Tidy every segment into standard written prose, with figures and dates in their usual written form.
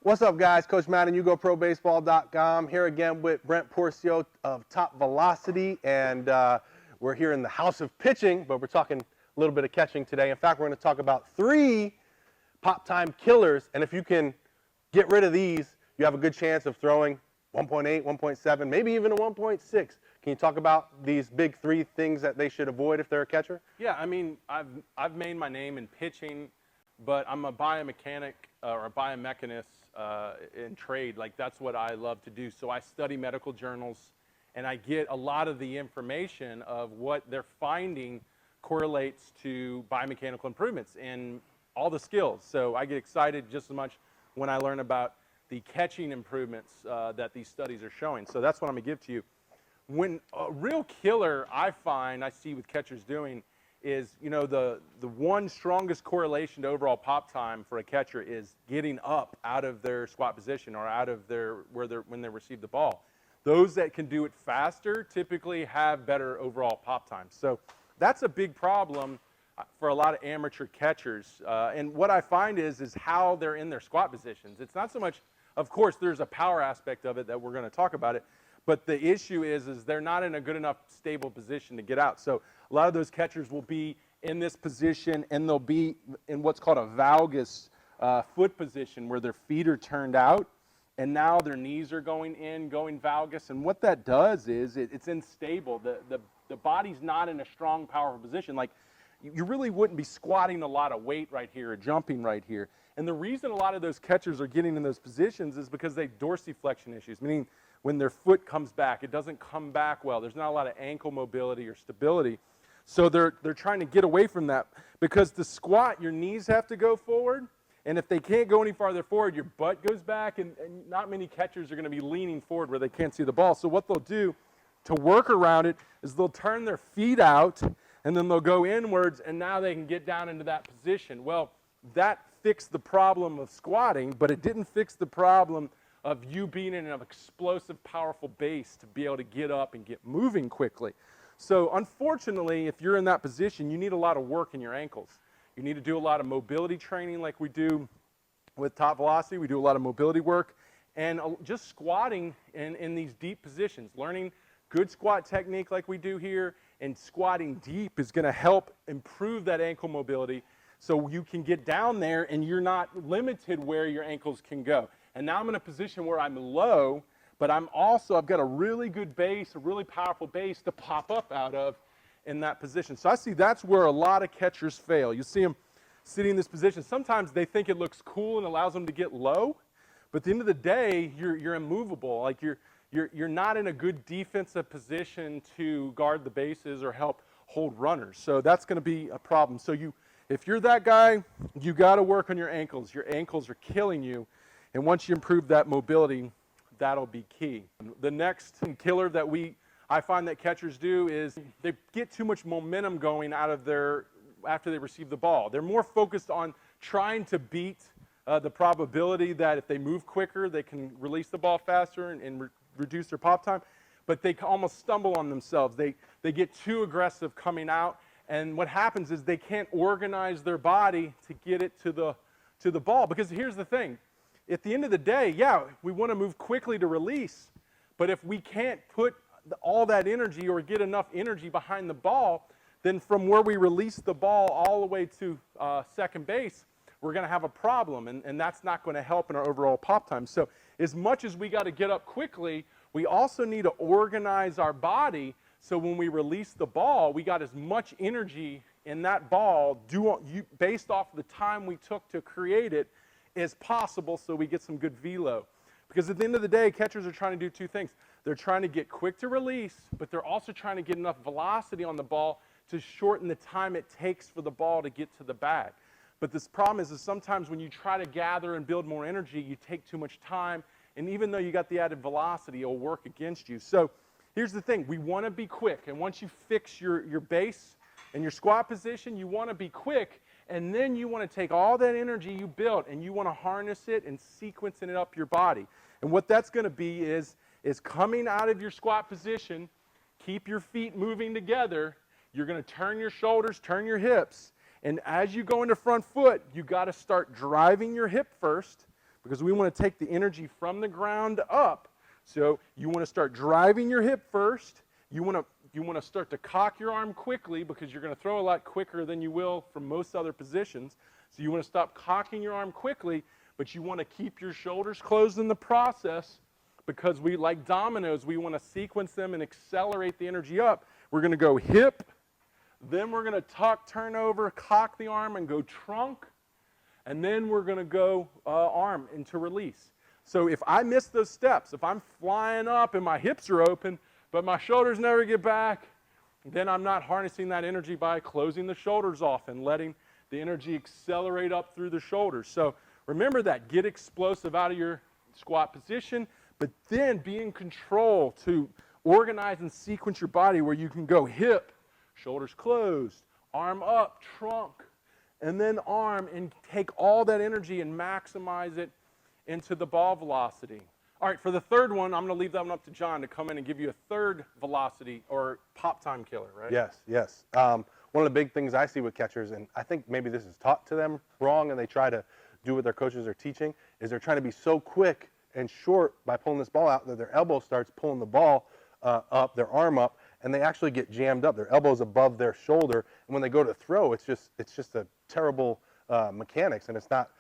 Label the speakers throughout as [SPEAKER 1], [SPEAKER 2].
[SPEAKER 1] What's up, guys? Coach Matt and YouGoProBaseball.com here again with Brent Porcio of Top Velocity, and we're here in the house of pitching, but we're talking a little bit of catching today. In fact, we're going to talk about 3 pop time killers, and if you can get rid of these, you have a good chance of throwing 1.8, 1.7, maybe even a 1.6. Can you talk about these big 3 things that they should avoid if they're a catcher?
[SPEAKER 2] Yeah, I mean, I've made my name in pitching, but I'm a biomechanic or a biomechanist in trade. Like, that's what I love to do. So I study medical journals, and I get a lot of the information of what they're finding correlates to biomechanical improvements in all the skills. So I get excited just as much when I learn about the catching improvements that these studies are showing. So that's what I'm going to give to you. When a real killer I see with catchers doing is, you know, the one strongest correlation to overall pop time for a catcher is getting up out of their squat position or out of their when they receive the ball. Those that can do it faster typically have better overall pop time. So that's a big problem for a lot of amateur catchers. And what I find is how they're in their squat positions. It's not so much, of course, there's a power aspect of it that we're going to talk about it. But the issue is they're not in a good enough stable position to get out. So a lot of those catchers will be in this position, and they'll be in what's called a valgus foot position, where their feet are turned out, and now their knees are going valgus. And what that does is it's unstable. The body's not in a strong, powerful position. Like, you really wouldn't be squatting a lot of weight right here or jumping right here. And the reason a lot of those catchers are getting in those positions is because they have dorsiflexion issues, meaning when their foot comes back, it doesn't come back well. There's not a lot of ankle mobility or stability. So they're trying to get away from that, because to squat, your knees have to go forward. And if they can't go any farther forward, your butt goes back, and not many catchers are going to be leaning forward where they can't see the ball. So what they'll do to work around it is they'll turn their feet out, and then they'll go inwards, and now they can get down into that position. Well, that fixed the problem of squatting, but it didn't fix the problem of you being in an explosive, powerful base to be able to get up and get moving quickly. So unfortunately, if you're in that position, you need a lot of work in your ankles. You need to do a lot of mobility training like we do with Top Velocity. We do a lot of mobility work, and just squatting in these deep positions, learning good squat technique like we do here, and squatting deep is going to help improve that ankle mobility, so you can get down there and you're not limited where your ankles can go. And now I'm in a position where I'm low, but I've got a really good base, a really powerful base to pop up out of in that position. So I see that's where a lot of catchers fail. You see them sitting in this position. Sometimes they think it looks cool and allows them to get low, but at the end of the day, you're immovable. Like, you're not in a good defensive position to guard the bases or help hold runners. So that's going to be a problem. So if you're that guy, you got to work on your ankles. Your ankles are killing you. And once you improve that mobility, that'll be key. The next killer that I find that catchers do is they get too much momentum going out of after they receive the ball. They're more focused on trying to beat the probability that if they move quicker, they can release the ball faster and reduce their pop time. But they almost stumble on themselves. They get too aggressive coming out, and what happens is they can't organize their body to get it to the ball. Because here's the thing. At the end of the day, yeah, we want to move quickly to release, but if we can't put all that energy or get enough energy behind the ball, then from where we release the ball all the way to second base, we're going to have a problem, and that's not going to help in our overall pop time. So as much as we got to get up quickly, we also need to organize our body so when we release the ball, we got as much energy in that ball based off the time we took to create it as possible, so we get some good velo. Because at the end of the day, catchers are trying to do 2 things. They're trying to get quick to release, but they're also trying to get enough velocity on the ball to shorten the time it takes for the ball to get to the bag. But this problem is sometimes when you try to gather and build more energy, you take too much time, and even though you got the added velocity, it'll work against you. So here's the thing. We want to be quick, and once you fix your base and your squat position, you want to be quick. And then you want to take all that energy you built and you want to harness it and sequence it up your body. And what that's going to be is coming out of your squat position, keep your feet moving together. You're going to turn your shoulders, turn your hips. And as you go into front foot, you got to start driving your hip first, because we want to take the energy from the ground up. So you want to start driving your hip first. You want to start to cock your arm quickly because you're going to throw a lot quicker than you will from most other positions. So you want to stop cocking your arm quickly, but you want to keep your shoulders closed in the process because we, like dominoes, we want to sequence them and accelerate the energy up. We're going to go hip, then we're going to tuck, turn over, cock the arm, and go trunk, and then we're going to go arm into release. So if I miss those steps, if I'm flying up and my hips are open, but my shoulders never get back, then I'm not harnessing that energy by closing the shoulders off and letting the energy accelerate up through the shoulders. So remember that. Get explosive out of your squat position, but then be in control to organize and sequence your body where you can go hip, shoulders closed, arm up, trunk, and then arm, and take all that energy and maximize it into the ball velocity. All right, for the third one, I'm going to leave that one up to John to come in and give you a third velocity or pop time killer, right?
[SPEAKER 1] Yes, yes. One of the big things I see with catchers, and I think maybe this is taught to them wrong and they try to do what their coaches are teaching, is they're trying to be so quick and short by pulling this ball out that their elbow starts pulling the ball up, their arm up, and they actually get jammed up. Their elbow's above their shoulder, and when they go to throw, it's just a terrible mechanics, and it's not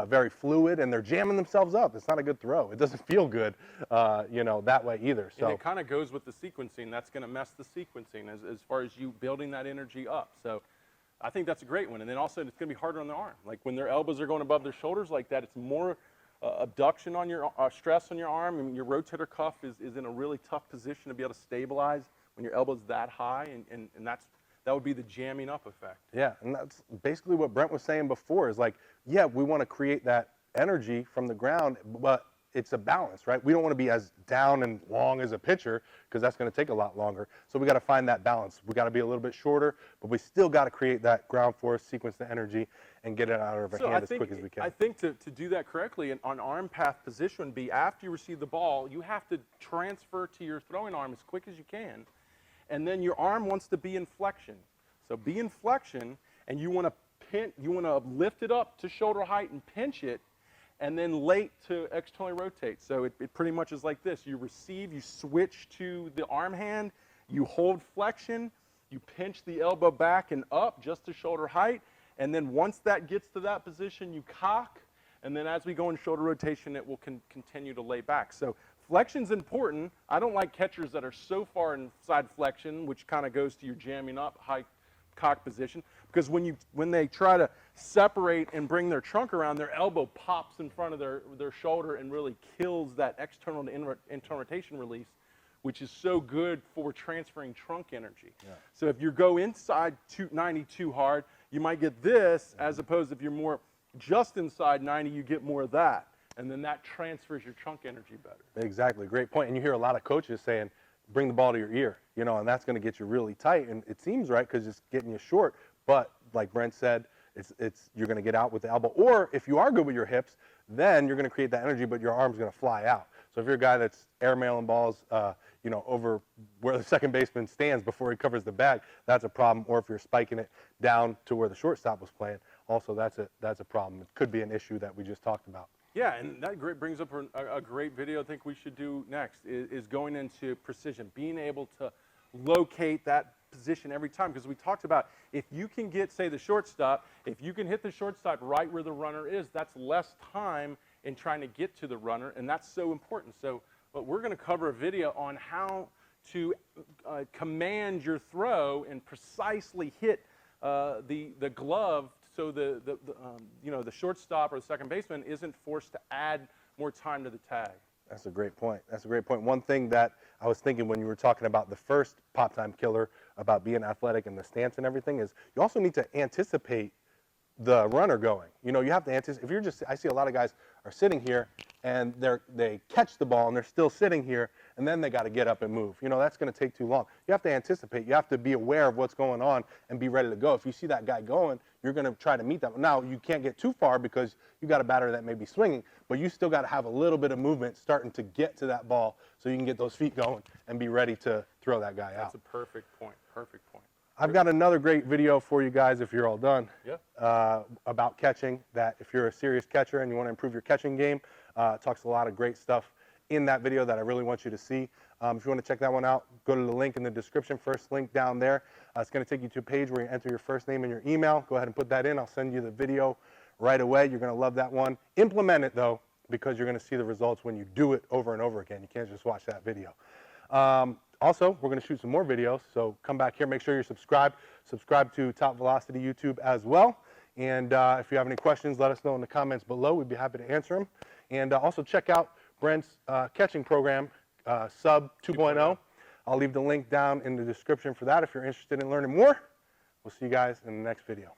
[SPEAKER 1] very fluid, and they're jamming themselves up. It's not a good throw. It doesn't feel good, that way either. So
[SPEAKER 2] and it kind of goes with the sequencing. That's going to mess the sequencing as far as you building that energy up. So I think that's a great one. And then also it's going to be harder on the arm. Like when their elbows are going above their shoulders like that, it's more abduction on your stress on your arm, and your rotator cuff is in a really tough position to be able to stabilize when your elbow's that high, and that would be the jamming up effect.
[SPEAKER 1] Yeah, and that's basically what Brent was saying before is like, yeah, we want to create that energy from the ground, but it's a balance, right? We don't want to be as down and long as a pitcher because that's going to take a lot longer. So we got to find that balance. We got to be a little bit shorter, but we still got to create that ground force, sequence the energy, and get it out of our hand as quick as we can.
[SPEAKER 2] I think to do that correctly, on arm path position would be after you receive the ball, you have to transfer to your throwing arm as quick as you can, and then your arm wants to be in flexion. So be in flexion, and you want to lift it up to shoulder height and pinch it, and then late to externally rotate. So it pretty much is like this. You receive, you switch to the arm hand, you hold flexion, you pinch the elbow back and up just to shoulder height, and then once that gets to that position, you cock, and then as we go in shoulder rotation, it will continue to lay back. So flexion's important. I don't like catchers that are so far inside flexion, which kind of goes to your jamming up high cock position, because when they try to separate and bring their trunk around, their elbow pops in front of their shoulder and really kills that external to internal rotation release, which is so good for transferring trunk energy. Yeah. So if you go inside 90 too hard, you might get this, as opposed if you're more just inside 90, you get more of that, and then that transfers your trunk energy better.
[SPEAKER 1] Exactly, great point. And you hear a lot of coaches saying, bring the ball to your ear, and that's going to get you really tight. And it seems right because it's getting you short. But like Brent said, you're going to get out with the elbow. Or if you are good with your hips, then you're going to create that energy, but your arm's going to fly out. So if you're a guy that's airmailing balls, over where the second baseman stands before he covers the bag, that's a problem. Or if you're spiking it down to where the shortstop was playing, also that's a problem. It could be an issue that we just talked about.
[SPEAKER 2] Yeah, and that brings up a great video I think we should do next, is going into precision, being able to locate that position every time. Because we talked about if you can get, say, the shortstop, if you can hit the shortstop right where the runner is, that's less time in trying to get to the runner, and that's so important. So but we're going to cover a video on how to command your throw and precisely hit the glove, so the shortstop or the second baseman isn't forced to add more time to the tag.
[SPEAKER 1] That's a great point. That's a great point. One thing that I was thinking when you were talking about the first pop time killer about being athletic and the stance and everything is you also need to anticipate the runner going. You have to anticipate. I see a lot of guys are sitting here and they catch the ball and they're still sitting here and then they got to get up and move. That's going to take too long. You have to anticipate. You have to be aware of what's going on and be ready to go. If you see that guy going, you're going to try to meet that. Now, you can't get too far because you got a batter that may be swinging, but you still got to have a little bit of movement starting to get to that ball so you can get those feet going and be ready to throw that guy out.
[SPEAKER 2] That's a perfect point. Perfect point.
[SPEAKER 1] I've got another great video for you guys if you're all done.
[SPEAKER 2] Yeah.
[SPEAKER 1] About catching, that if you're a serious catcher and you want to improve your catching game, it talks a lot of great stuff in that video that I really want you to see. If you want to check that one out, go to the link in the description, first link down there. It's going to take you to a page where you enter your first name and your email. Go ahead and put that in. I'll send you the video right away. You're going to love that one. Implement it, though, because you're going to see the results when you do it over and over again. You can't just watch that video. Also, we're going to shoot some more videos, so come back here. Make sure you're subscribed. Subscribe to Top Velocity YouTube as well. And if you have any questions, let us know in the comments below. We'd be happy to answer them. And also check out Brent's catching program, Sub 2.0. I'll leave the link down in the description for that if you're interested in learning more. We'll see you guys in the next video.